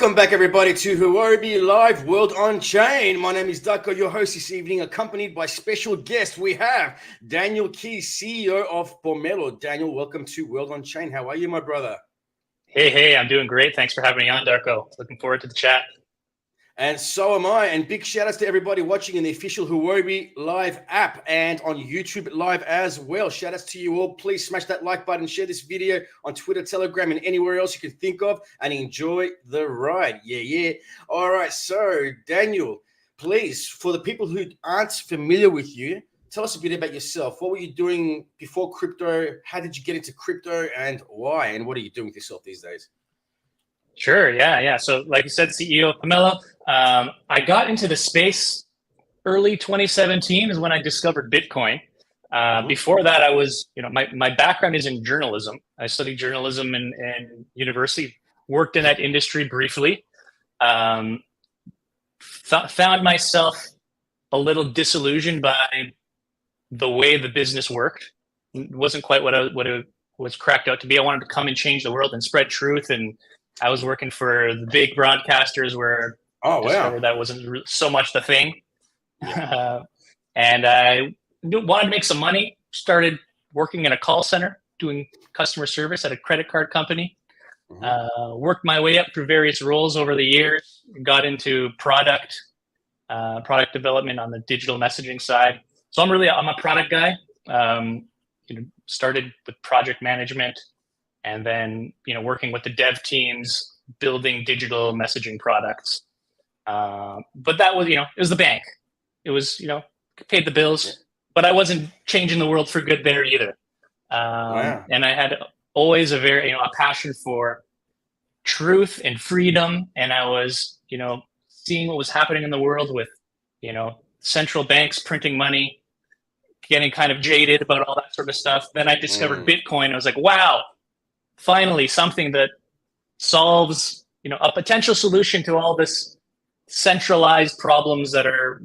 Welcome back, everybody, to Huobi Live World on Chain. My name is Darko, your host this evening, accompanied by special guest. We have Daniel Keys, CEO of Pomelo. Daniel, welcome to World on Chain. How are you, my brother? Hey, I'm doing great. Thanks for having me on, Darko. Looking forward to the chat. And so am I. And big shout outs to everybody watching in the official Huobi Live app and on YouTube Live as well. Shout outs to you all. Please smash that like button, share this video on Twitter, Telegram, and anywhere else you can think of, and enjoy the ride. Yeah. All right. So, Daniel, please, for the people who aren't familiar with you, tell us a bit about yourself. What were you doing before crypto? How did you get into crypto and why? And what are you doing with yourself these days? Sure. Yeah. So, like you said, CEO of Pomelo. I got into the space early 2017 is when I discovered Bitcoin. Before that, I was, my background is in journalism. I studied journalism in university, worked in that industry briefly. Found myself a little disillusioned by the way the business worked. It wasn't quite what it was cracked out to be. I wanted to come and change the world and spread truth. And I was working for the big broadcasters where discovered that wasn't so much the thing. Yeah. And I wanted to make some money, started working in a call center, doing customer service at a credit card company. Worked my way up through various roles over the years, got into product development on the digital messaging side. So I'm a product guy. Started with project management and then, working with the dev teams, building digital messaging products. But that was, it was the bank. It was, paid the bills, but I wasn't changing the world for good there either. And I had always a passion for truth and freedom. And I was, seeing what was happening in the world with, central banks printing money, getting kind of jaded about all that sort of stuff. Then I discovered Bitcoin. I was like, wow, finally something that solves, a potential solution to all this centralized problems that are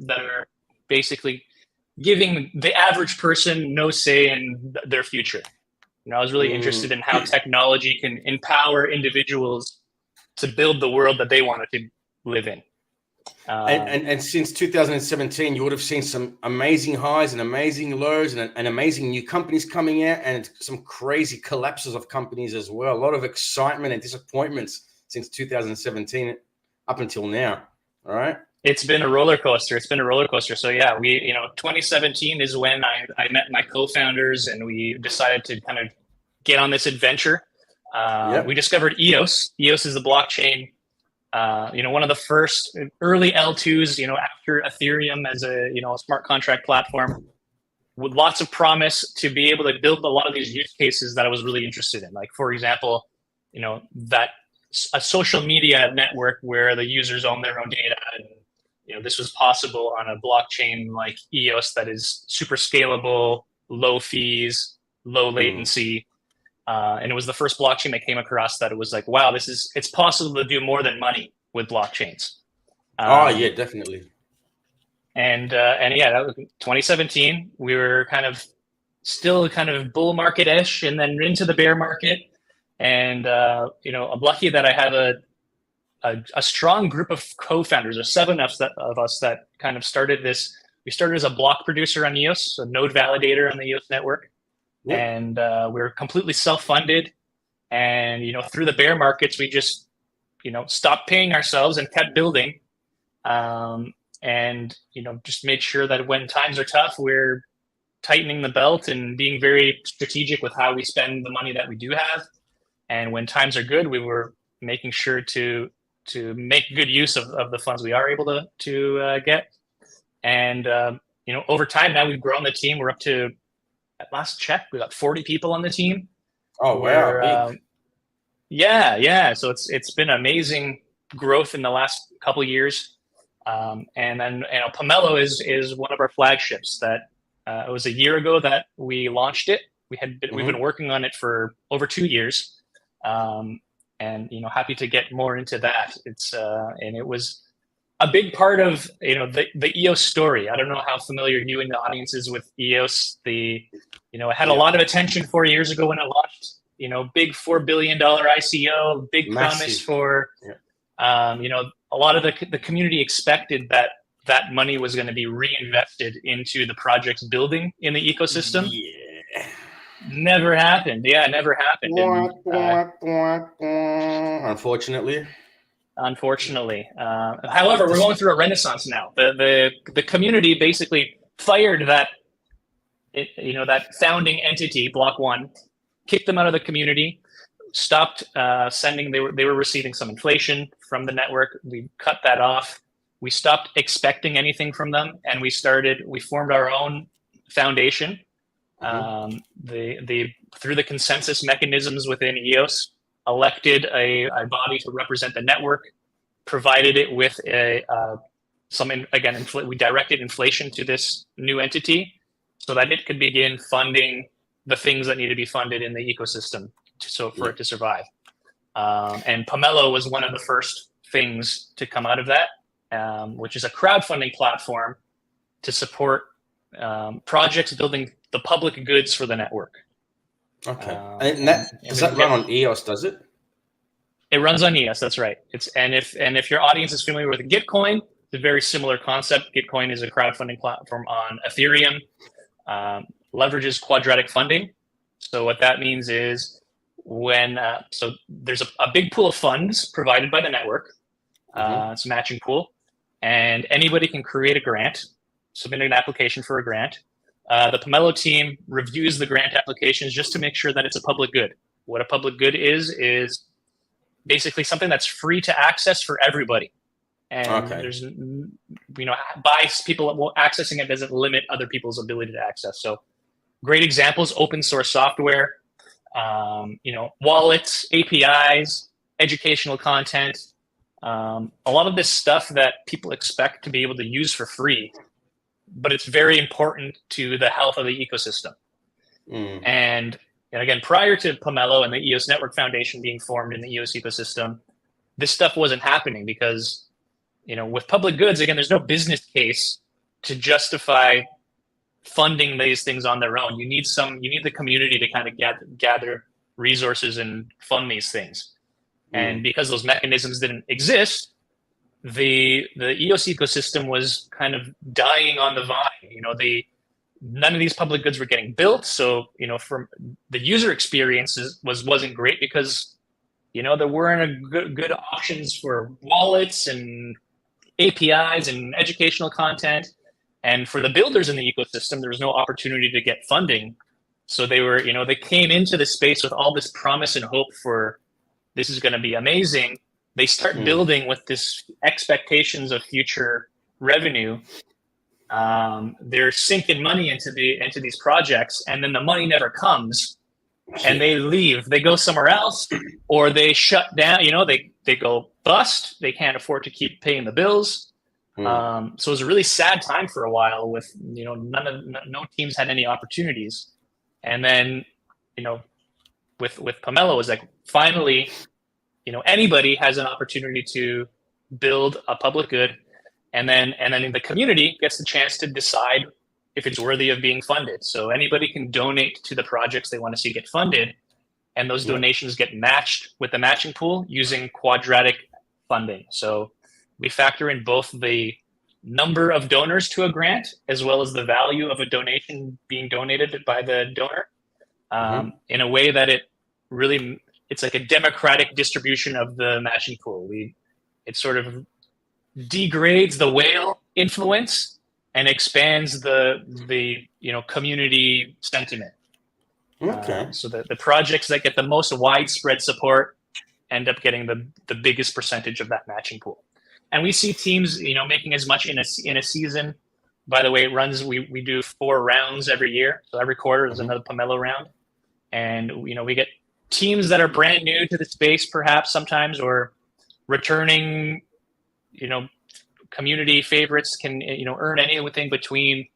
basically giving the average person no say in their future. I was really interested in how technology can empower individuals to build the world that they wanted to live in. And since 2017, you would have seen some amazing highs and amazing lows and amazing new companies coming out and some crazy collapses of companies as well. A lot of excitement and disappointments since 2017 up until now. All right. It's been a roller coaster. So yeah, 2017 is when I met my co-founders and we decided to kind of get on this adventure. We discovered EOS. EOS is the blockchain. One of the first early L2s, after Ethereum as a smart contract platform with lots of promise to be able to build a lot of these use cases that I was really interested in. Like, for example, that a social media network where the users own their own data. And, this was possible on a blockchain like EOS that is super scalable, low fees, low latency. And it was the first blockchain I came across that it was like, wow, it's possible to do more than money with blockchains. Yeah, definitely. And that was 2017. We were still bull market-ish and then into the bear market. And, I'm lucky that I have a strong group of co-founders. There's 7 of us that kind of started this. We started as a block producer on EOS, a node validator on the EOS network. Yep. And we were completely self-funded. And, through the bear markets, we just, stopped paying ourselves and kept building. And, just made sure that when times are tough, we're tightening the belt and being very strategic with how we spend the money that we do have. And when times are good, we were making sure to make good use of the funds we are able to get. And, over time now we've grown the team. We're up to, at last check, we got 40 people on the team. Oh, wow. Yeah. So it's been amazing growth in the last couple of years. And then, Pomelo is one of our flagships that it was a year ago that we launched it. We've been working on it for over 2 years. And, happy to get more into that. And it was a big part of, the EOS story. I don't know how familiar you and the audience is with EOS. It had a lot of attention 4 years ago when it launched, big $4 billion ICO, big promise for A lot of the community expected that money was going to be reinvested into the project's building in the ecosystem. Yeah. Never happened. Yeah, never happened. Unfortunately. Unfortunately. However, we're going through a renaissance now. The community basically fired that founding entity, Block One, kicked them out of the community, stopped sending. They were receiving some inflation from the network. We cut that off. We stopped expecting anything from them, and we formed our own foundation. Through the consensus mechanisms within EOS, elected a body to represent the network, provided it with we directed inflation to this new entity so that it could begin funding the things that need to be funded in the ecosystem for it to survive. And Pomelo was one of the first things to come out of that, which is a crowdfunding platform to support projects building the public goods for the network. Okay. Does that run on EOS, does it? It runs on EOS, that's right. If your audience is familiar with Gitcoin, it's a very similar concept. Gitcoin is a crowdfunding platform on Ethereum, leverages quadratic funding. So what that means is so there's a big pool of funds provided by the network. It's a matching pool, and anybody can create a grant, submit an application for a grant. The Pomelo team reviews the grant applications just to make sure that it's a public good. What a public good is basically something that's free to access for everybody. And there's, by people accessing it doesn't limit other people's ability to access. So great examples, open source software, wallets, APIs, educational content, a lot of this stuff that people expect to be able to use for free, but it's very important to the health of the ecosystem. And again, prior to Pomelo and the EOS Network Foundation being formed in the EOS ecosystem, this stuff wasn't happening because, with public goods, again, there's no business case to justify funding these things on their own. You need the community to kind of gather resources and fund these things. And because those mechanisms didn't exist, the EOS ecosystem was kind of dying on the vine. None of these public goods were getting built. So, from the user experiences wasn't great because, there weren't good options for wallets and APIs and educational content. And for the builders in the ecosystem, there was no opportunity to get funding. So they came into the space with all this promise and hope for this is going to be amazing. They start building with this expectations of future revenue. They're sinking money into these projects, and then the money never comes, and they leave. They go somewhere else, or they shut down. They go bust. They can't afford to keep paying the bills. So it was a really sad time for a while. With no teams had any opportunities, and then with Pomelo, it was like finally. Anybody has an opportunity to build a public good, and then the community gets the chance to decide if it's worthy of being funded. So anybody can donate to the projects they want to see get funded, and those donations get matched with the matching pool using quadratic funding. So we factor in both the number of donors to a grant as well as the value of a donation being donated by the donor in a way that it's like a democratic distribution of the matching pool. It sort of degrades the whale influence and expands the community sentiment. Okay. So the projects that get the most widespread support end up getting the biggest percentage of that matching pool. And we see teams making as much in a season. By the way, it runs. We do 4 rounds every year, so every quarter is another Pomelo round, and we get teams that are brand new to the space, perhaps sometimes, or returning, community favorites can, earn anything between,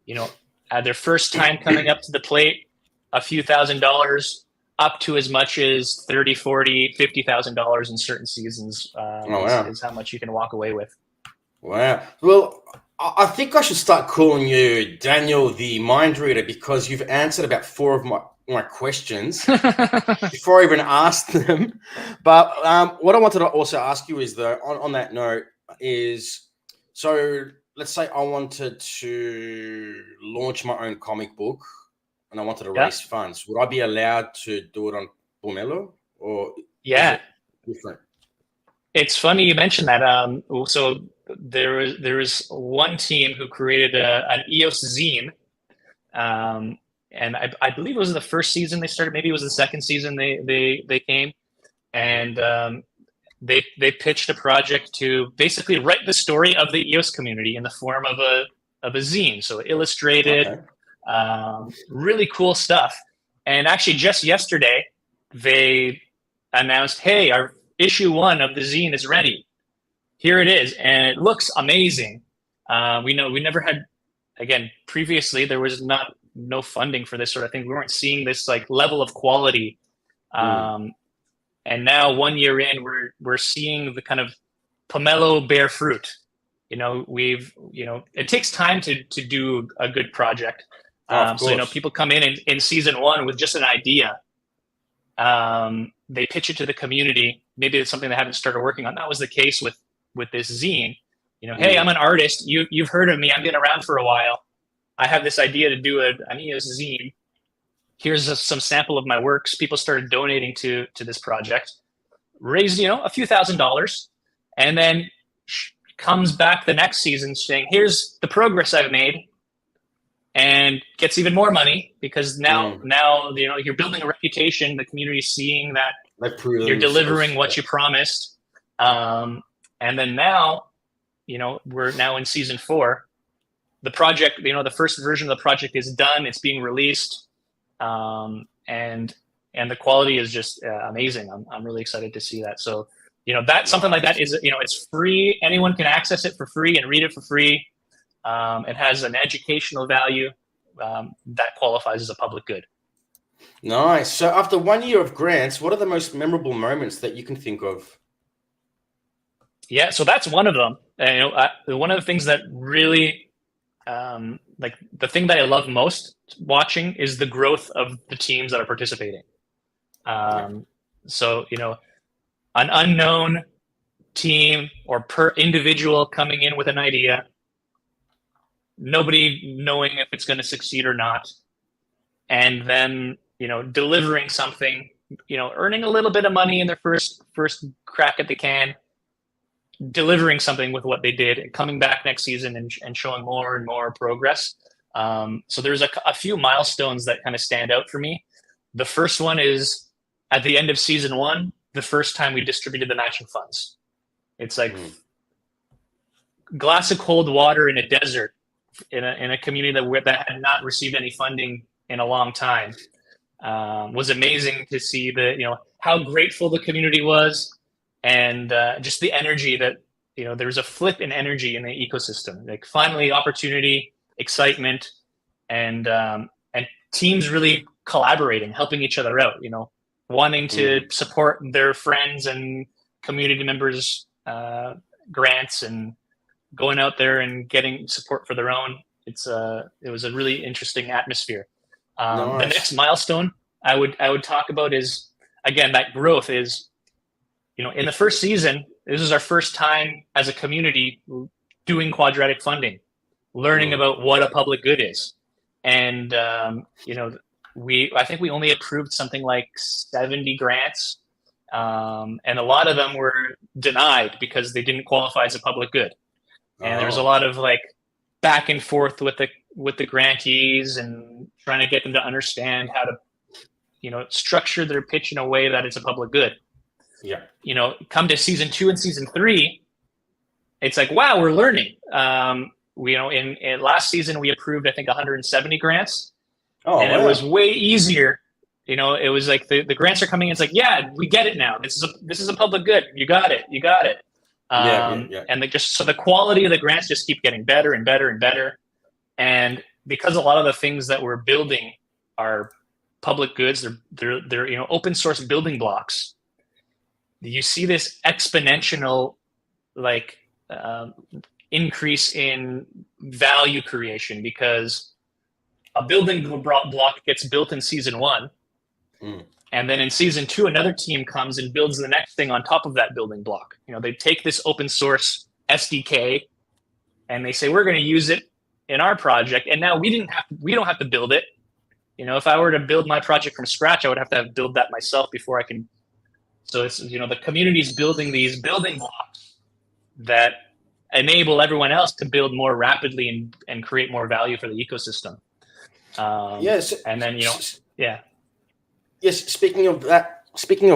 their first time coming up to the plate, a few $1,000s, up to as much as $30,000, $40,000, $50,000 in certain seasons. Is how much you can walk away with. Wow. Well, I think I should start calling you Daniel the Mind Reader because you've answered about 4 of my questions before I even asked them. But what I wanted to also ask you is, though, on that note, is so let's say I wanted to launch my own comic book and I wanted to raise funds. Would I be allowed to do it on Pomelo, or is it different? It's funny you mentioned that. So there is one team who created an EOS zine. And I believe it was the first season they started. Maybe it was the second season they came, and they pitched a project to basically write the story of the EOS community in the form of a zine. So illustrated, really cool stuff. And actually, just yesterday, they announced, "Hey, our issue 1 of the zine is ready. Here it is, and it looks amazing." We never had. Again, previously there was no funding for this sort of thing. We weren't seeing this like level of quality. And now 1 year in, we're seeing the kind of Pomelo bear fruit. It takes time to do a good project. So people come in season 1 with just an idea. They pitch it to the community. Maybe it's something they haven't started working on. That was the case with this zine. Hey, I'm an artist. You've heard of me. I've been around for a while. I have this idea to do an EOS zine. Here's some sample of my works. People started donating to this project, raised a few $1,000s, and then comes back the next season saying, "Here's the progress I've made," and gets even more money because now you're building a reputation. The community's seeing that you're delivering what you promised, and then now. We're now in season 4. The project, the first version of the project is done. It's being released, and the quality is just amazing. I'm really excited to see that. So, that something like that is, it's free. Anyone can access it for free and read it for free. It has an educational value that qualifies as a public good. Nice. So, after 1 year of grants, what are the most memorable moments that you can think of? Yeah, so that's one of them. One of the things that really, the thing that I love most watching is the growth of the teams that are participating. So, an unknown team or per individual coming in with an idea, nobody knowing if it's going to succeed or not, and then, delivering something, earning a little bit of money in their first crack at the can, delivering something with what they did and coming back next season and showing more and more progress. So there's a few milestones that kind of stand out for me. The first one is at the end of season 1, the first time we distributed the matching funds. It's like glass of cold water in a desert in a community that had not received any funding in a long time. Was amazing to see how grateful the community was. And just the energy that, there was a flip in energy in the ecosystem, like finally opportunity, excitement, and teams really collaborating, helping each other out, wanting to support their friends and community members' grants and going out there and getting support for their own. It was a really interesting atmosphere. Nice. The next milestone I would talk about is, again, that growth is, in the first season, this is our first time as a community doing quadratic funding, learning about what a public good is. And, I think we only approved something like 70 grants. And a lot of them were denied because they didn't qualify as a public good. And there was a lot of back and forth with the grantees and trying to get them to understand how to, structure their pitch in a way that it's a public good. Yeah. Come to season 2 and season 3, it's like, wow, we're learning. In last season, we approved, I think, 170 grants. It was way easier. It was like the grants are coming in. It's like, yeah, we get it now. This is a public good. You got it. And so the quality of the grants just keep getting better and better and better. And because a lot of the things that we're building are public goods, they're open source building blocks. You see this exponential increase in value creation because a building block gets built in season 1. And then in season 2, another team comes and builds the next thing on top of that building block. They take this open source SDK and they say, we're going to use it in our project. And now we don't have to build it. If I were to build my project from scratch, I would have to build that myself before I can. So it's, the community's building these building blocks that enable everyone else to build more rapidly and create more value for the ecosystem. Yes. And then, yeah. Yes, speaking of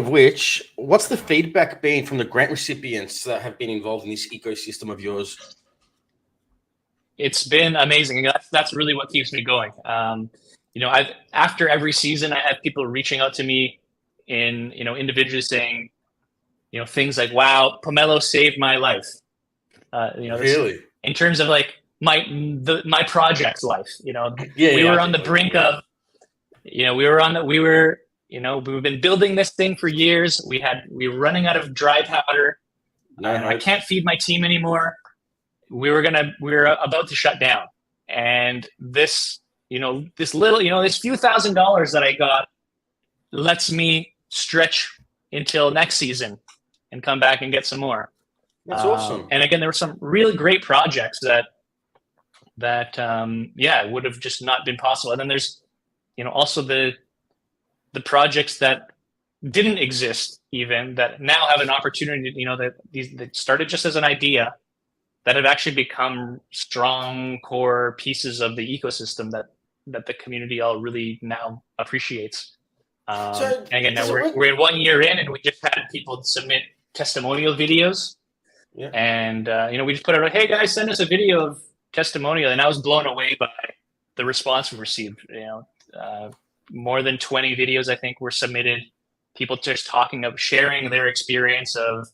which, what's the feedback been from the grant recipients that have been involved in this ecosystem of yours? It's been amazing. That's really what keeps me going. After every season, I have people reaching out to me individually saying, things like, wow, Pomelo saved my life. Really? In terms of like my project's life, we were on the brink of, we've been building this thing for years. We were running out of dry powder. I can't feed my team anymore. We were about to shut down. And this few $1,000s that I got lets me stretch until next season and come back and get some more. That's awesome. And again, there were some really great projects that would have just not been possible. And then there's, also the projects that didn't exist even that now have an opportunity, that started just as an idea that have actually become strong core pieces of the ecosystem that the community all really now appreciates. And again, now we're 1 year in and we just had people submit testimonial videos. Yeah. And, we just put out, hey guys, send us a video of testimonial. And I was blown away by the response we received. More than 20 videos, I think, were submitted. People just sharing their experience of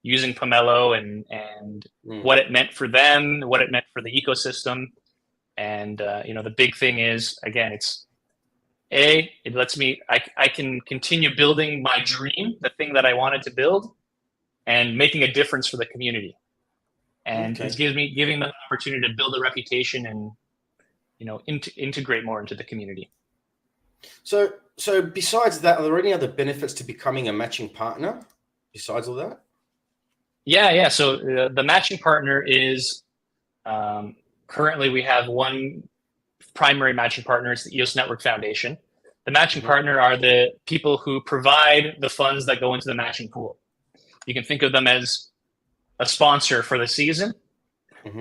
using Pomelo and what it meant for them, what it meant for the ecosystem. And, the big thing is, again, it lets me, I can continue building my dream, the thing that I wanted to build, and making a difference for the community. And it's giving them an opportunity to build a reputation and, integrate more into the community. So besides that, are there any other benefits to becoming a matching partner besides all that? Yeah. So the matching partner is, currently we have one primary matching partner. It's the EOS Network Foundation. The matching partner are the people who provide the funds that go into the matching pool. You can think of them as a sponsor for the season.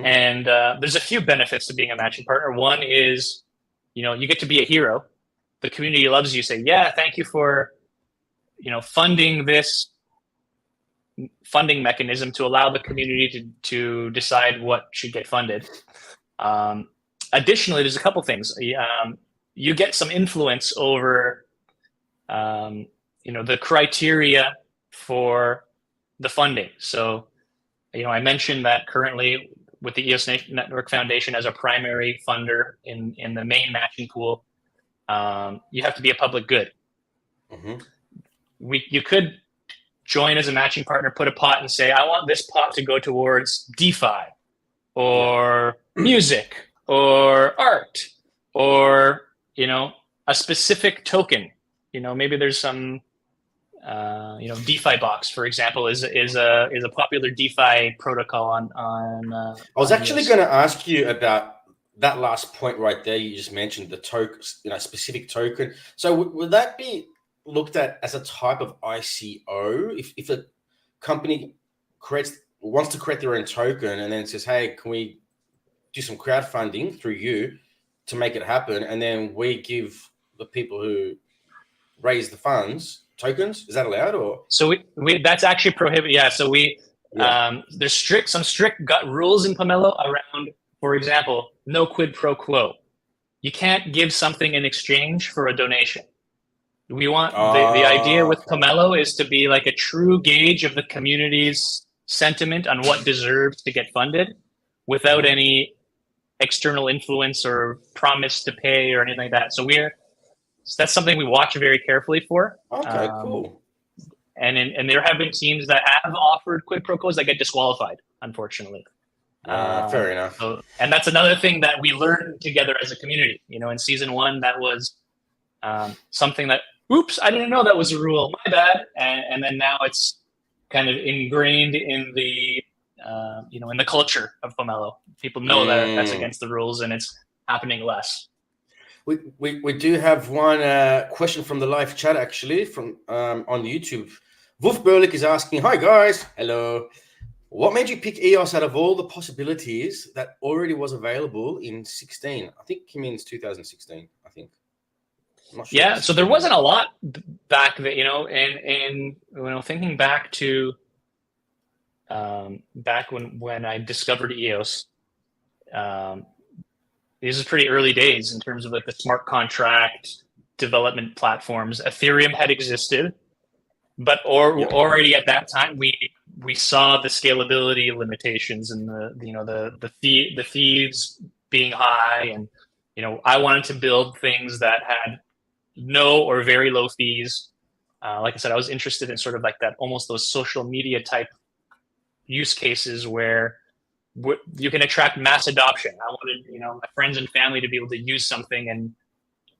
And there's a few benefits to being a matching partner. One is, you get to be a hero. The community loves you. Say, yeah, thank you for, funding this funding mechanism to allow the community to decide what should get funded. Additionally, there's a couple things. You get some influence over, the criteria for the funding. So, I mentioned that currently with the EOS Network Foundation as a primary funder in the main matching pool, you have to be a public good. You could join as a matching partner, put a pot and say, I want this pot to go towards DeFi or music or art or, a specific token. Maybe there's some, DeFi box, for example, is a popular DeFi protocol on I was actually going to ask you about that last point right there. You just mentioned the token, specific token. So would that be looked at as a type of ICO if a company wants to create their own token and then says, hey, can we do some crowdfunding through you to make it happen, and then we give the people who raise the funds tokens? Is that allowed? Or so we that's actually prohibited? Yeah. So there's some strict gut rules in Pomelo around, for example, no quid pro quo. You can't give something in exchange for a donation. We want the idea with Pomelo is to be like a true gauge of the community's sentiment on what deserves to get funded without any external influence or promise to pay or anything like that. So that's something we watch very carefully for. Okay, cool. And there have been teams that have offered quid pro quos that get disqualified, unfortunately. Fair enough. And that's another thing that we learned together as a community. In season 1, that was something that, oops, I didn't know that was a rule. My bad. And then now it's kind of ingrained in the in the culture of Pomelo. People know that that's against the rules, and it's happening less. We do have one question from the live chat, actually, from on YouTube. Wolf Berlick is asking, hi guys, hello. What made you pick EOS out of all the possibilities that already was available in 16? I think he means 2016, I think. I'm not sure. Yeah, so there wasn't a lot back then, and thinking back to back when I discovered EOS, these are pretty early days in terms of like the smart contract development platforms. Ethereum had existed, but already at that time we saw the scalability limitations and the fees being high, and I wanted to build things that had no or very low fees. Like I said, I was interested in sort of like that, almost those social media type use cases where you can attract mass adoption. I wanted my friends and family to be able to use something and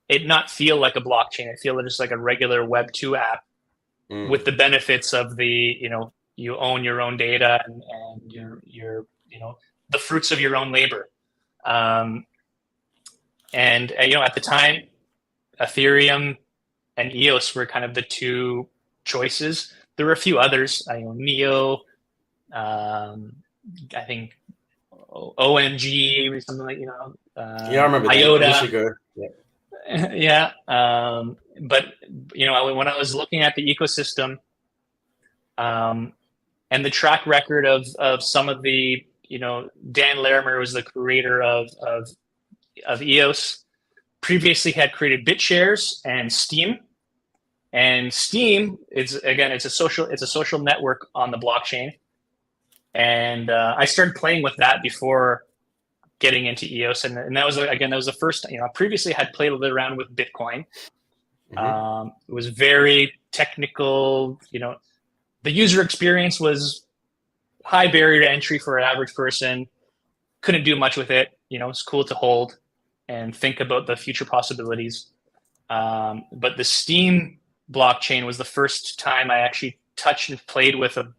it not feel like a blockchain. It feel just like a regular Web 2 app with the benefits of the you own your own data and your the fruits of your own labor. And at the time, Ethereum and EOS were kind of the two choices. There were a few others. Neo, I think OMG or something like yeah, I remember IOTA. Yeah. But when I was looking at the ecosystem, and the track record of some of the, Dan Larimer was the creator of EOS, previously had created BitShares and Steam. And Steam it's a social network on the blockchain. And I started playing with that before getting into EOS, and that was the first. I previously had played a little around with Bitcoin. It was very technical. The user experience was high barrier to entry for an average person. Couldn't do much with it. It's cool to hold and think about the future possibilities. But the Steam blockchain was the first time I actually touched and played with a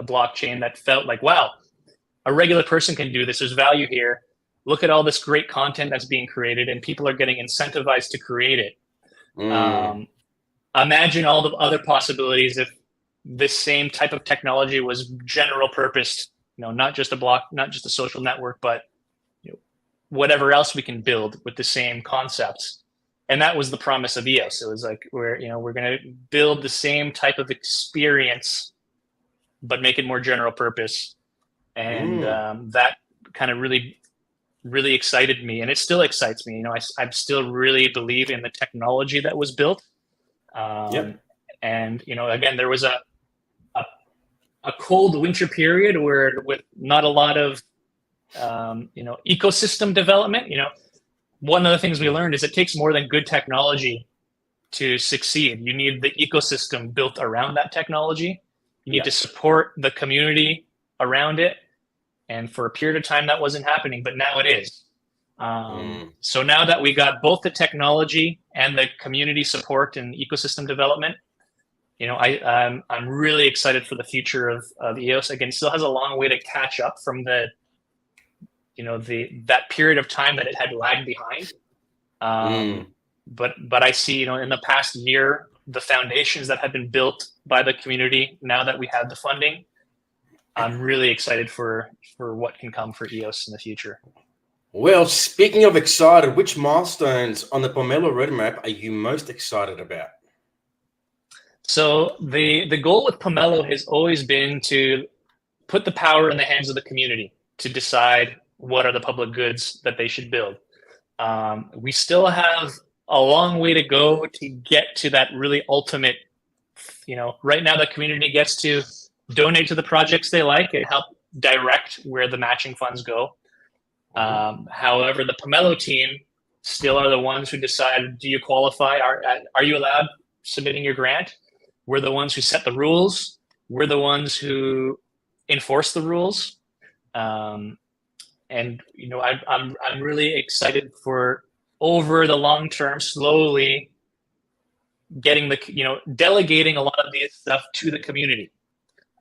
blockchain that felt like, wow, a regular person can do this. There's value here. Look at all this great content that's being created, and people are getting incentivized to create it. Imagine all the other possibilities if this same type of technology was general purpose, not just a social network, but whatever else we can build with the same concepts. And that was the promise of EOS. It was like, we're going to build the same type of experience, but make it more general purpose. And that kind of really, really excited me. And it still excites me. I still really believe in the technology that was built. And, again, there was a cold winter period where with not a lot of, ecosystem development. One of the things we learned is it takes more than good technology to succeed. You need the ecosystem built around that technology. You need to support the community around it. And for a period of time, that wasn't happening, but now it is. So now that we got both the technology and the community support and ecosystem development, I'm really excited for the future of EOS. Again, it still has a long way to catch up from that period of time that it had lagged behind. But I see, in the past year, the foundations that have been built by the community, now that we have the funding, I'm really excited for what can come for EOS in the future. Well, speaking of excited, which milestones on the Pomelo roadmap are you most excited about? So the goal with Pomelo has always been to put the power in the hands of the community to decide what are the public goods that they should build. We still have a long way to go to get to that really ultimate, right now the community gets to donate to the projects they like and help direct where the matching funds go. However, the Pomelo team still are the ones who decide, do you qualify? Are you allowed submitting your grant? We're the ones who set the rules. We're the ones who enforce the rules. And I'm really excited for over the long term, slowly getting delegating a lot of this stuff to the community.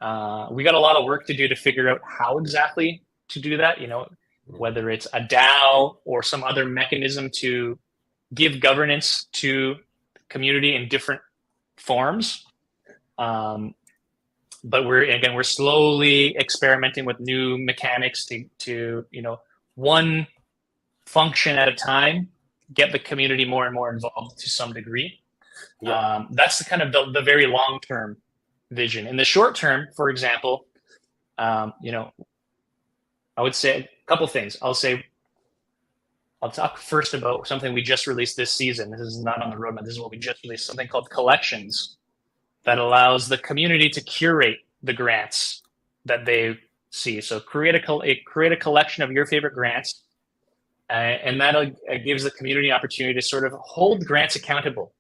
We got a lot of work to do to figure out how exactly to do that. Whether it's a DAO or some other mechanism to give governance to community in different forms. But we're slowly experimenting with new mechanics to one function at a time, get the community more and more involved to some degree. Yeah. That's the kind of the very long term vision. In the short term, for example, I would say a couple things. I'll talk first about something we just released this season. This is not on the roadmap. This is what we just released, something called Collections, that allows the community to curate the grants that they see. So create a collection of your favorite grants, and that gives the community opportunity to sort of hold grants accountable.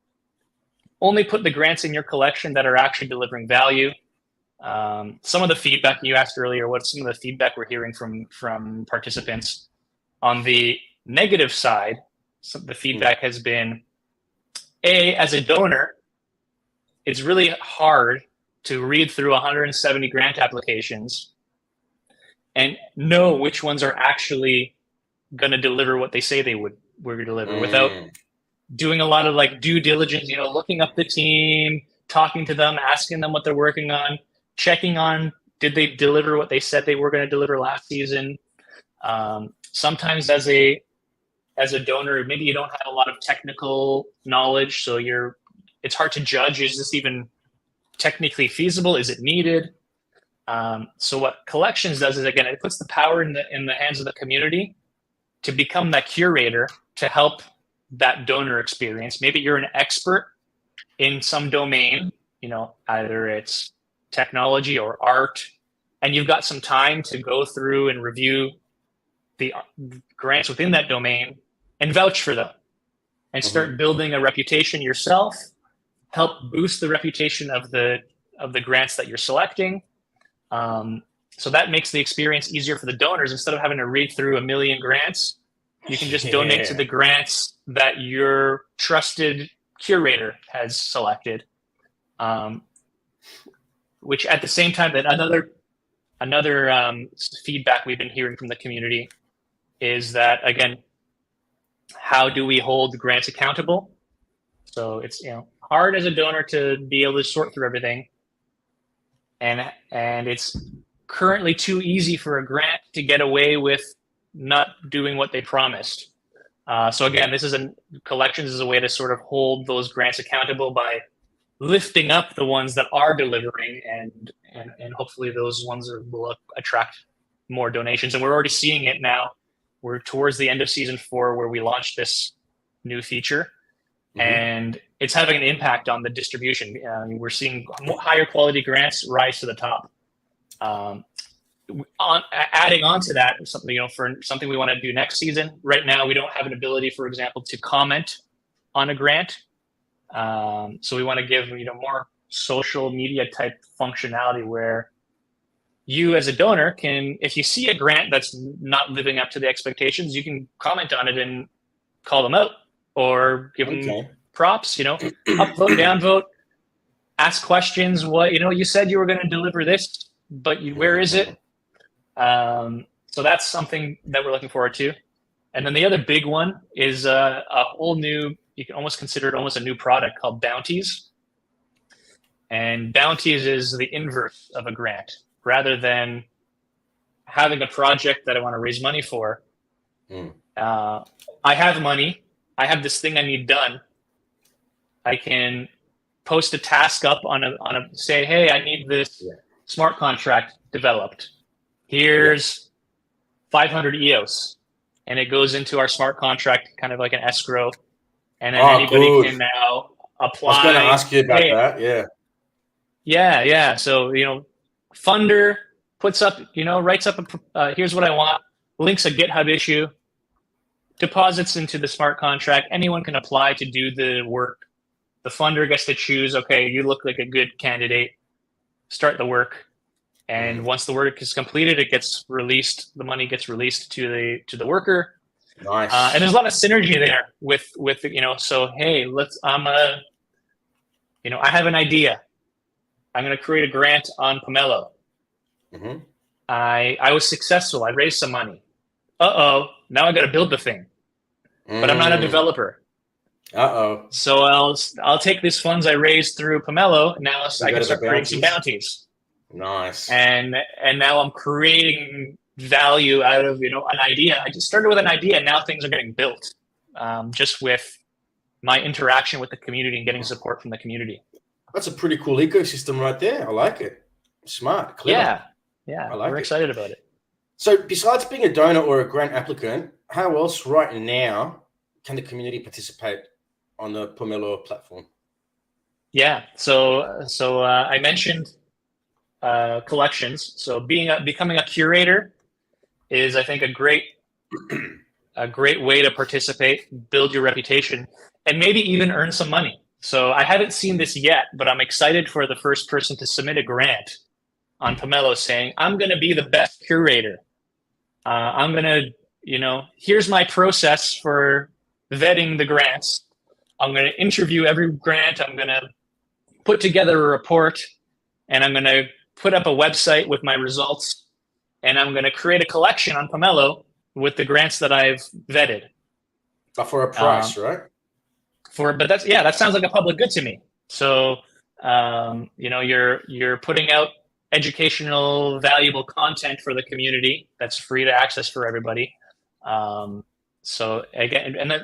Only put the grants in your collection that are actually delivering value. Some of the feedback you asked earlier, what's some of the feedback we're hearing from participants? On the negative side, the feedback has been, as a donor, it's really hard to read through 170 grant applications and know which ones are actually going to deliver what they say they were going to deliver without doing a lot of due diligence, looking up the team, talking to them, asking them what they're working on, checking on, did they deliver what they said they were going to deliver last season? Sometimes as a donor, maybe you don't have a lot of technical knowledge, so it's hard to judge, is this even technically feasible? Is it needed? So what Collections does is, again, it puts the power in the hands of the community to become that curator to help that donor experience. Maybe you're an expert in some domain, either it's technology or art, and you've got some time to go through and review the grants within that domain and vouch for them and start building a reputation yourself, help boost the reputation of the grants that you're selecting. So that makes the experience easier for the donors. Instead of having to read through a million grants, you can just donate to the grants that your trusted curator has selected. Which at the same time, that another feedback we've been hearing from the community is that, again, how do we hold grants accountable? So it's hard as a donor to be able to sort through everything, and it's currently too easy for a grant to get away with not doing what they promised. So again, Collections is a way to sort of hold those grants accountable by lifting up the ones that are delivering, and hopefully those ones will attract more donations. And we're already seeing it now. We're towards the end of season 4 where we launched this new feature, and it's having an impact on the distribution. We're seeing higher quality grants rise to the top. Adding on to that, something for something we want to do next season. Right now, we don't have an ability, for example, to comment on a grant. So we want to give more social media type functionality where you as a donor can, if you see a grant that's not living up to the expectations, you can comment on it and call them out or give them props, upvote, downvote, ask questions. What, you said you were going to deliver this, but where is it? So that's something that we're looking forward to. And then the other big one is a whole new, you can almost consider it almost a new product called Bounties. And Bounties is the inverse of a grant. Rather than having a project that I want to raise money for, I have money, I have this thing I need done. I can post a task up say, hey, I need this smart contract developed. Here's 500 EOS. And it goes into our smart contract, kind of like an escrow. And then anybody can now apply. I was going to ask you about that. Yeah. So, funder puts up, writes up, here's what I want, links a GitHub issue, deposits into the smart contract. Anyone can apply to do the work. The funder gets to choose, okay, you look like a good candidate, start the work. And once the work is completed, it gets released. The money gets released to the worker. Nice. And there's a lot of synergy there with So hey, I have an idea. I'm going to create a grant on Pomelo. Mm-hmm. I was successful. I raised some money. Now I got to build the thing, but I'm not a developer. So I'll take these funds I raised through Pomelo, and now I can start creating some bounties. Nice. And now I'm creating value out of an idea. I just started with an idea, and now things are getting built, just with my interaction with the community and getting support from the community. That's a pretty cool ecosystem right there. I like it. Smart, clever. Yeah. We're excited about it. So besides being a donor or a grant applicant, how else right now can the community participate on the Pomelo platform? Yeah. So I mentioned collections. So becoming a curator is, I think, a great way to participate, build your reputation, and maybe even earn some money. So I haven't seen this yet, but I'm excited for the first person to submit a grant on Pomelo saying, I'm going to be the best curator. I'm going to, here's my process for vetting the grants. I'm going to interview every grant. I'm going to put together a report, and I'm going to put up a website with my results, and I'm going to create a collection on Pomelo with the grants that I've vetted. But for a price, right? But that sounds like a public good to me. So, you're putting out educational, valuable content for the community that's free to access for everybody. So again, and then,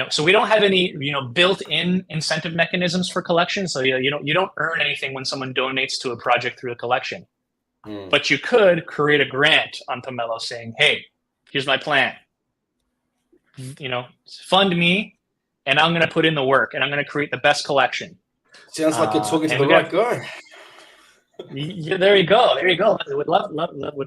so we don't have any, built-in incentive mechanisms for collection. So you don't earn anything when someone donates to a project through a collection. But you could create a grant on Pomelo saying, hey, here's my plan. Fund me, and I'm going to put in the work, and I'm going to create the best collection. Sounds like you're talking to the right guy. Yeah, there you go. Would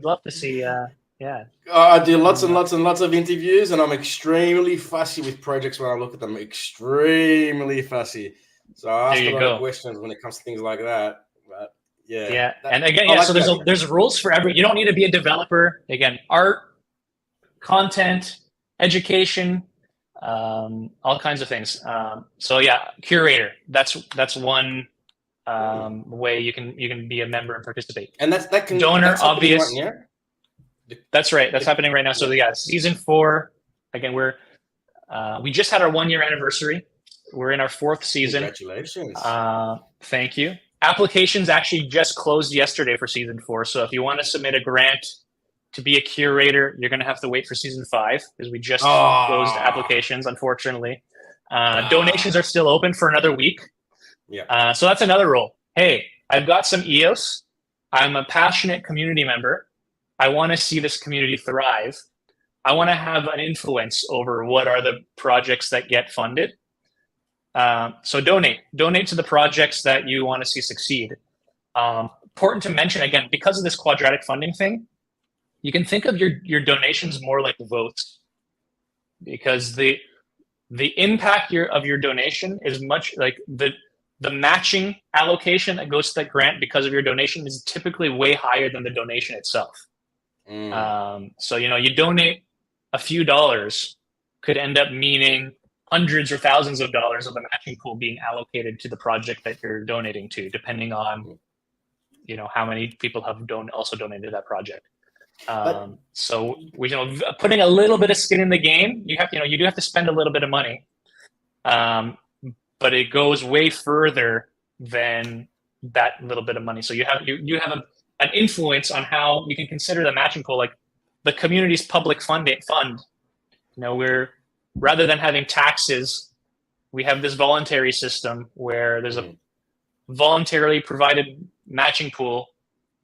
love to see. Yeah. I do lots and lots and lots of interviews, and I'm extremely fussy with projects when I look at them. Extremely fussy. So I ask a lot of questions when it comes to things like that. But yeah. And again, so there's rules for every. You don't need to be a developer. Again, art, content, education, all kinds of things. So yeah, curator. That's one way you can be a member and participate. And that can donor obvious. Right now? That's right. That's happening right now. So yeah, season 4. Again, we just had our 1-year anniversary. We're in our 4th season. Congratulations. Thank you. Applications actually just closed yesterday for season 4. So if you want to submit a grant to be a curator, you're going to have to wait for season 5 because we just closed applications, unfortunately. Donations are still open for another week. Yeah. So that's another role. Hey, I've got some EOS. I'm a passionate community member. I want to see this community thrive. I want to have an influence over what are the projects that get funded. So donate to the projects that you want to see succeed. Important to mention, again, because of this quadratic funding thing, you can think of your donations more like votes, because the impact of your donation is much like the matching allocation that goes to that grant because of your donation is typically way higher than the donation itself. So you donate a few dollars could end up meaning hundreds or thousands of dollars of the matching pool being allocated to the project that you're donating to, depending on how many people have also donated to that project. So putting a little bit of skin in the game, you do have to spend a little bit of money, but it goes way further than that little bit of money. So you have an influence on how you can consider the matching pool, like the community's public fund. We're, rather than having taxes, we have this voluntary system where there's a voluntarily provided matching pool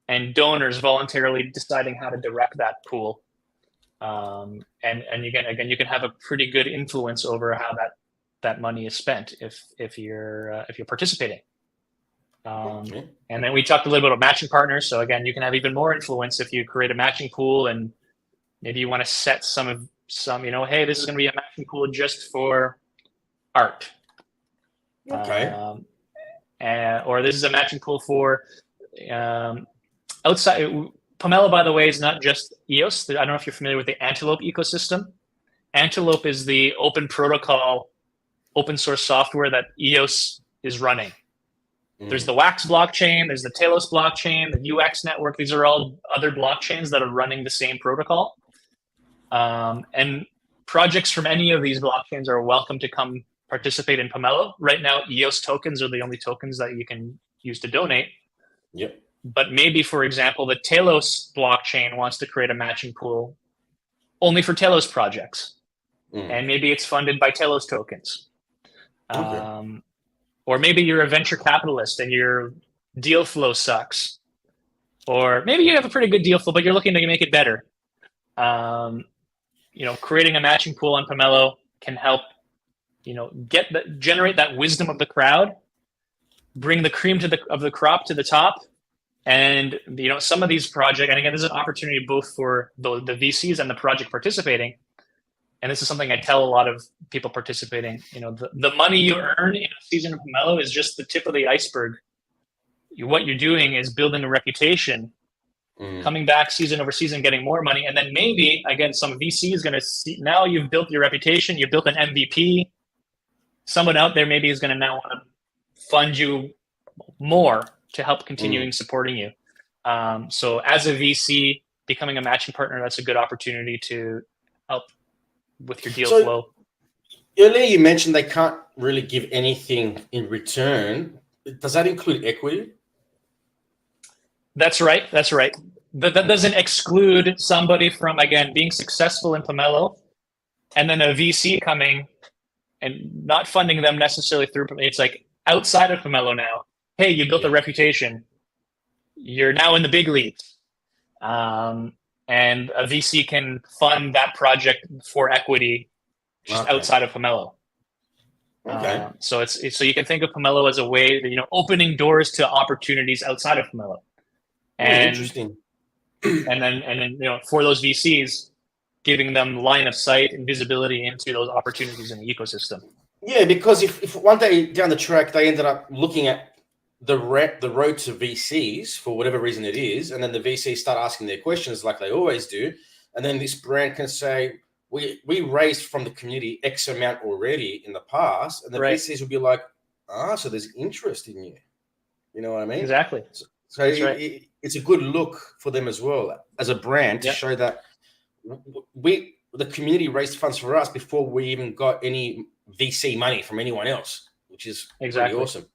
and donors voluntarily deciding how to direct that pool. And again, you can have a pretty good influence over how that money is spent if you're participating. And then we talked a little bit about matching partners. So again, you can have even more influence if you create a matching pool, and maybe you want to set some, hey, this is going to be a matching pool just for art. Okay. Or this is a matching pool for outside Pomelo, by the way, is not just EOS. I don't know if you're familiar with the Antelope ecosystem. Antelope is the open protocol, open source software that EOS is running. There's the Wax blockchain, there's the Talos blockchain, the UX network. These are all other blockchains that are running the same protocol. And projects from any of these blockchains are welcome to come participate in Pomelo. Right now, EOS tokens are the only tokens that you can use to donate. Yep. But maybe, for example, the Talos blockchain wants to create a matching pool only for Talos projects. And maybe it's funded by Talos tokens. Okay. Or maybe you're a venture capitalist and your deal flow sucks. Or maybe you have a pretty good deal flow, but you're looking to make it better. Creating a matching pool on Pomelo can help, generate that wisdom of the crowd, bring the cream of the crop to the top. And, some of these projects, and again, this is an opportunity both for the VCs and the project participating. And this is something I tell a lot of people participating. The money you earn in a season of Pomelo is just the tip of the iceberg. What you're doing is building a reputation, coming back season over season, getting more money. And then maybe, again, some VC is going to see, now you've built your reputation, you've built an MVP. Someone out there maybe is going to now want to fund you more to help continuing supporting you. So as a VC, becoming a matching partner, that's a good opportunity to help with your deal flow. Earlier you mentioned they can't really give anything in return. Does that include equity? That's right. But that doesn't exclude somebody from, again, being successful in Pomelo and then a VC coming and not funding them necessarily through. It's like outside of Pomelo now. Hey, you built a reputation. You're now in the big leagues. And a VC can fund that project for equity just outside of Pomelo. Okay. So you can think of Pomelo as a way that, opening doors to opportunities outside of Pomelo. And interesting. And then for those VCs, giving them line of sight and visibility into those opportunities in the ecosystem. Yeah, because if one day down the track they ended up looking at the road to VCs for whatever reason it is, and then the VCs start asking their questions like they always do, and then this brand can say, we raised from the community X amount already in the past, and the VCs will be like, so there's interest in you. You know what I mean? Exactly. So it's a good look for them as well as a brand to show that the community raised funds for us before we even got any VC money from anyone else, which is pretty awesome.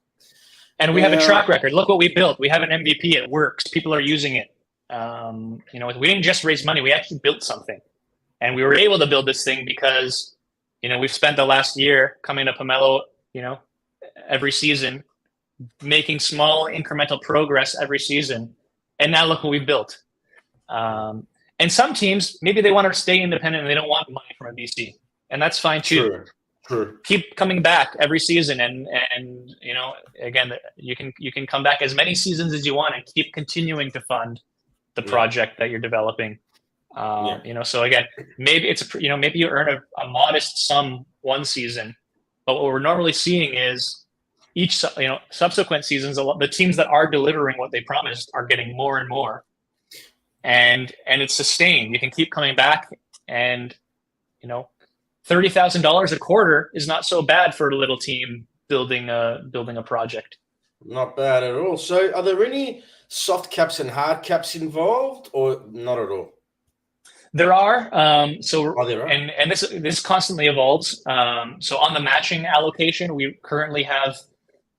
And we have a track record. Look what we built. We have an MVP. It works. People are using it. We didn't just raise money. We actually built something. And we were able to build this thing because, we've spent the last year coming to Pomelo, every season, making small incremental progress every season. And now look what we've built. And some teams, maybe they want to stay independent and they don't want money from a VC. And that's fine too. Sure. Keep coming back every season, and again, you can come back as many seasons as you want and keep continuing to fund the project that you're developing. So again, maybe it's maybe you earn a modest sum one season, but what we're normally seeing is each subsequent seasons, the teams that are delivering what they promised are getting more and more, and it's sustained. You can keep coming back, and $30,000 a quarter is not so bad for a little team building a project. Not bad at all. So are there any soft caps and hard caps involved, or not at all? There are. There are? And this constantly evolves. So on the matching allocation, we currently have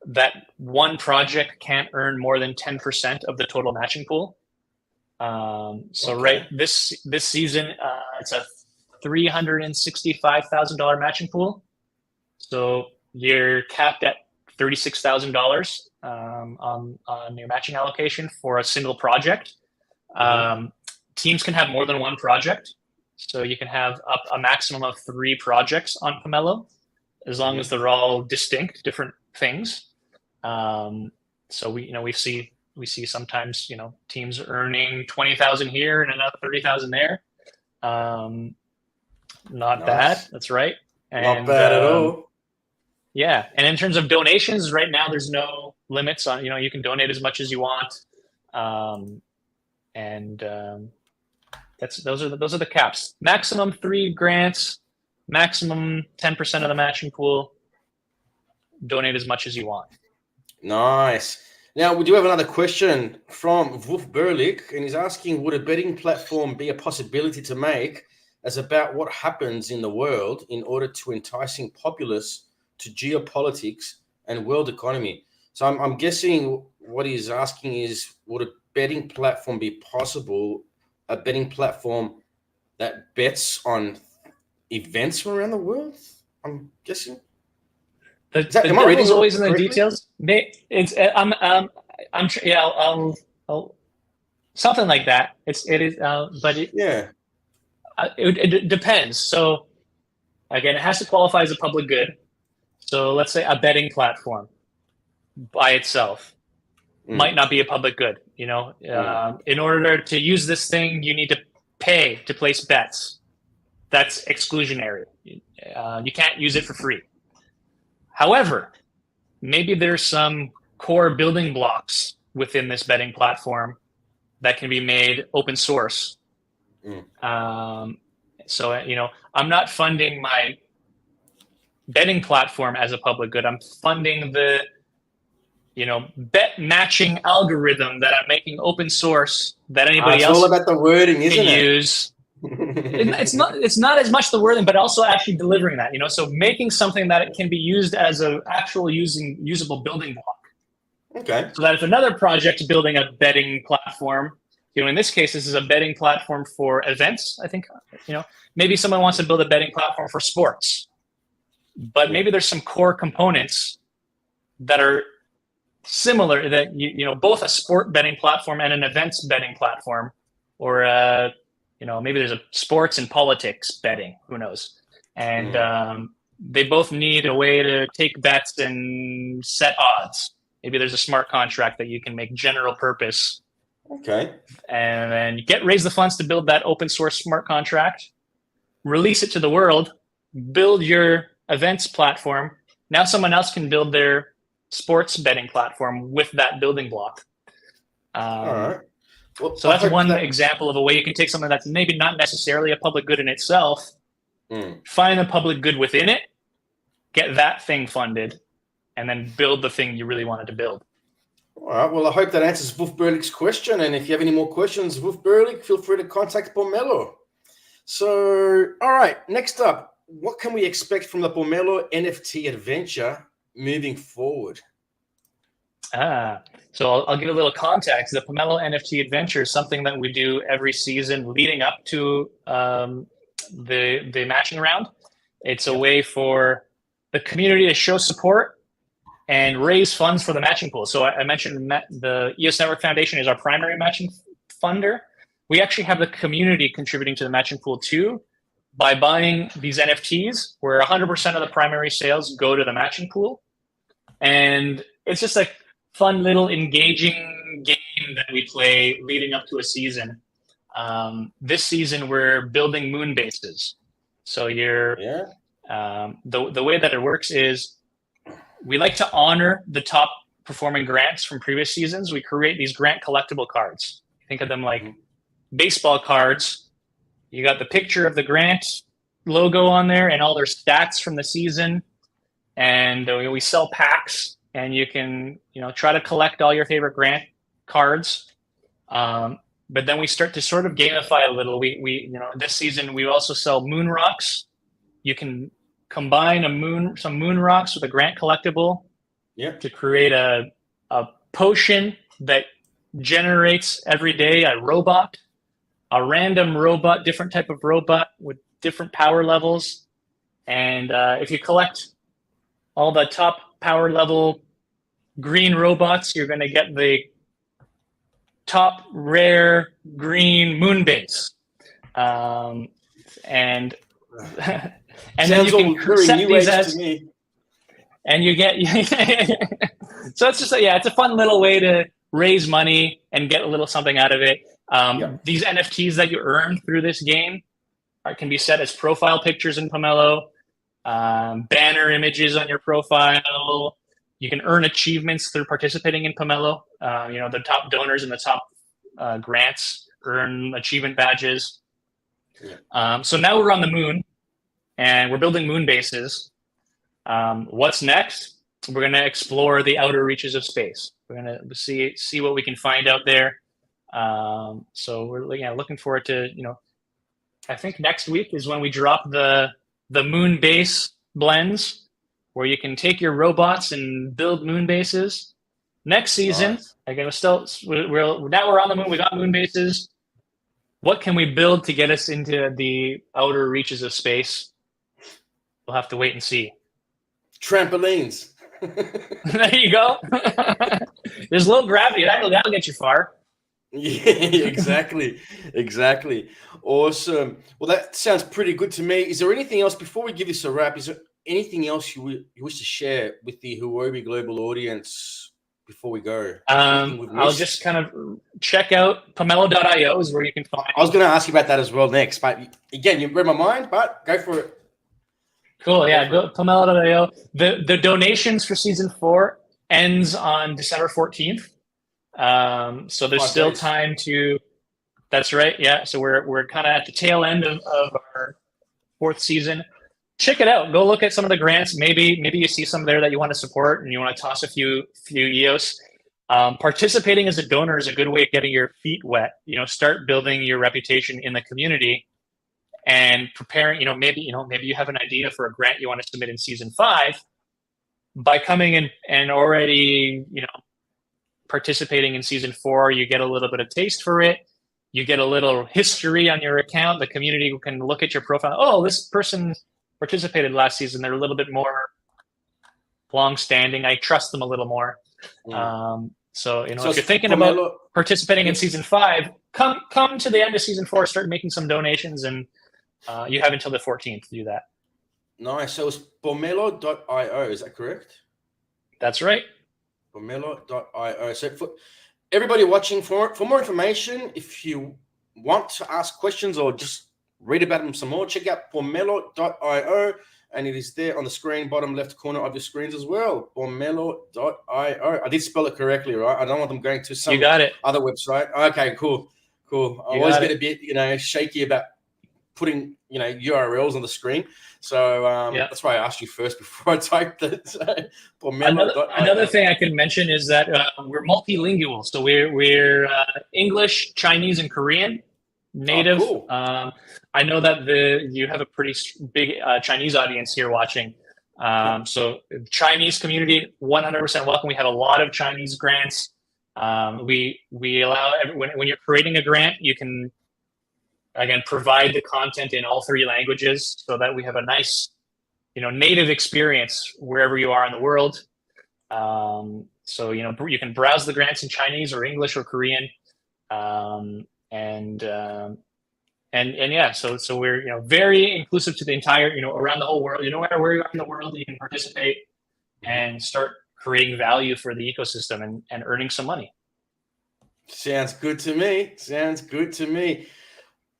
that one project can't earn more than 10% of the total matching pool. This season, it's a $365,000 matching pool. So you're capped at $36,000 on your matching allocation for a single project. Teams can have more than one project. So you can have up a maximum of 3 projects on Pomelo, as long as they're all distinct, different things. So we see sometimes teams earning 20,000 here and another 30,000 there. Not bad. That's right. Not bad at all. Yeah. And in terms of donations, right now there's no limits on, you can donate as much as you want. and those are the caps. Maximum 3 grants, maximum 10% of the matching pool. Donate as much as you want. Nice. Now, we do have another question from Wolf Berlich, and he's asking, would a betting platform be a possibility to make as about what happens in the world in order to enticing populace to geopolitics and world economy? So I'm guessing what he's asking is, would a betting platform be possible, a betting platform that bets on events from around the world? I'm guessing. The devil's always in the details. I'll something like that. It depends. So again, it has to qualify as a public good. So let's say a betting platform by itself might not be a public good. In order to use this thing, you need to pay to place bets. That's exclusionary. You can't use it for free. However, maybe there's some core building blocks within this betting platform that can be made open source. So, I'm not funding my betting platform as a public good. I'm funding the, bet matching algorithm that I'm making open source that anybody else all about the wording, isn't can it? use. It's not as much the wording, but also actually delivering that, so making something that it can be used as a actual usable building block. Okay. So that if another project is building a betting platform, in this case, this is a betting platform for events. I think, maybe someone wants to build a betting platform for sports, but maybe there's some core components that are similar that, both a sport betting platform and an events betting platform, or maybe there's a sports and politics betting, who knows? And they both need a way to take bets and set odds. Maybe there's a smart contract that you can make general purpose. Okay. And then raise the funds to build that open source smart contract, release it to the world, build your events platform. Now someone else can build their sports betting platform with that building block. All right. Well, so that's one example of a way you can take something that's maybe not necessarily a public good in itself, find the public good within it, get that thing funded, and then build the thing you really wanted to build. All right. Well, I hope that answers Wolf Berlich's question. And if you have any more questions, Wolf Berlich, feel free to contact Pomelo. So, all right. Next up, what can we expect from the Pomelo NFT adventure moving forward? So I'll give a little context. The Pomelo NFT adventure is something that we do every season leading up to the matching round. It's a way for the community to show support and raise funds for the matching pool. So I mentioned the EOS Network Foundation is our primary matching funder. We actually have the community contributing to the matching pool too by buying these NFTs, where 100% of the primary sales go to the matching pool. And it's just a fun little engaging game that we play leading up to a season. This season, we're building moon bases. So the way that it works is we like to honor the top performing grants from previous seasons. We create these grant collectible cards. Think of them like baseball cards. You got the picture of the grant logo on there and all their stats from the season. And we sell packs, and you can, try to collect all your favorite grant cards. But then we start to sort of gamify a little. We this season we also sell moon rocks. You can combine some moon rocks with a grant collectible to create a potion that generates every day a random robot, different type of robot with different power levels. And if you collect all the top power level green robots, you're going to get the top rare green moon base. And then you can set these as, and you get, so it's just, it's a fun little way to raise money and get a little something out of it. These NFTs that you earn through this game can be set as profile pictures in Pomelo, banner images on your profile. You can earn achievements through participating in Pomelo. The top donors and the top grants earn achievement badges. Yeah. So now we're on the moon, and we're building moon bases. What's next? We're going to explore the outer reaches of space. We're going to see what we can find out there. So we're looking forward to, I think next week is when we drop the moon base blends, where you can take your robots and build moon bases. Next season, Nice. again, now we're on the moon. We got moon bases. What can we build to get us into the outer reaches of space? We'll have to wait and see. Trampolines. There you go. There's low gravity. That'll get you far. Yeah, exactly. Awesome. Well, that sounds pretty good to me. Is there anything else before we give this a wrap? Is there anything else you wish to share with the Huobi Global audience before we go? I'll just kind of check out Pomelo.io is where you can find. I was going to ask you about that as well next, but again, you read my mind. But go for it. Cool. Yeah, go Pomelo.io. The donations for season 4 ends on December 14th. So there's still time to. That's right. Yeah. So we're kind of at the tail end of our 4th season. Check it out. Go look at some of the grants. Maybe you see some there that you want to support and you want to toss a few EOS. Participating as a donor is a good way of getting your feet wet. Start building your reputation in the community and preparing. Maybe you have an idea for a grant you want to submit in season 5. By coming in and already participating in season 4, you get a little bit of taste for it. You get a little history on your account. The community can look at your profile. Oh, this person participated last season. They're a little bit more long-standing. I trust them a little more. So if you're thinking about participating in season 5, come to the end of season 4, start making some donations, and you have until the 14th to do that. Nice. So it's Pomelo.io. Is that correct? That's right. Pomelo.io. So for everybody watching, for more information, if you want to ask questions or just read about them some more, check out Pomelo.io, and it is there on the screen, bottom left corner of your screens as well. Pomelo.io. I did spell it correctly, right? I don't want them going to some other website. Okay, cool. I always get a bit, shaky about putting, URLs on the screen. So that's why I asked you first before I typed it. Another thing I can mention is that we're multilingual. So we're English, Chinese, and Korean native. Oh, cool. I know that you have a pretty big Chinese audience here watching. So Chinese community, 100% welcome. We have a lot of Chinese grants. We allow when you're creating a grant, you can again provide the content in all 3 languages so that we have a nice, native experience wherever you are in the world. So you can browse the grants in Chinese or English or Korean, so we're very inclusive to the entire around the whole world. No matter where you are in the world, you can participate and start creating value for the ecosystem and earning some money. Sounds good to me.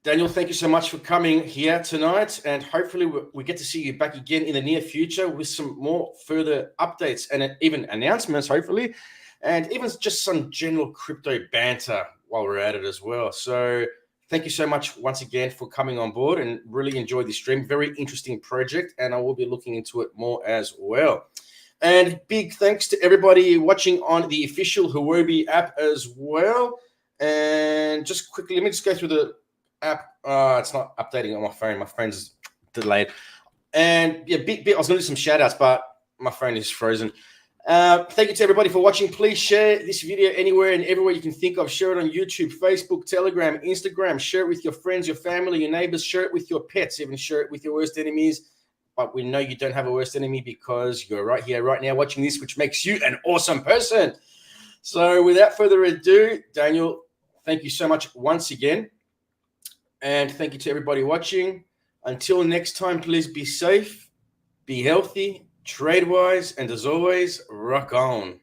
Daniel, thank you so much for coming here tonight, and hopefully we get to see you back again in the near future with some more further updates and even announcements, hopefully, and even just some general crypto banter while we're at it as well. So thank you so much once again for coming on board, and really enjoyed the stream. Very interesting project, and I will be looking into it more as well. And big thanks to everybody watching on the official Huobi app as well. And just quickly, let me just go through the app. It's not updating on my phone. My phone's delayed. And yeah, I was going to do some shout outs, but my phone is frozen. Thank you to everybody for watching. Please share this video anywhere and everywhere you can think of. Share it on YouTube, Facebook, Telegram, Instagram. Share it with your friends, your family, your neighbors. Share it with your pets. Even share it with your worst enemies. But we know you don't have a worst enemy because you're right here, right now, watching this, which makes you an awesome person. So without further ado, Daniel, thank you so much once again. And thank you to everybody watching. Until next time, please be safe, be healthy, trade wise, and as always, rock on.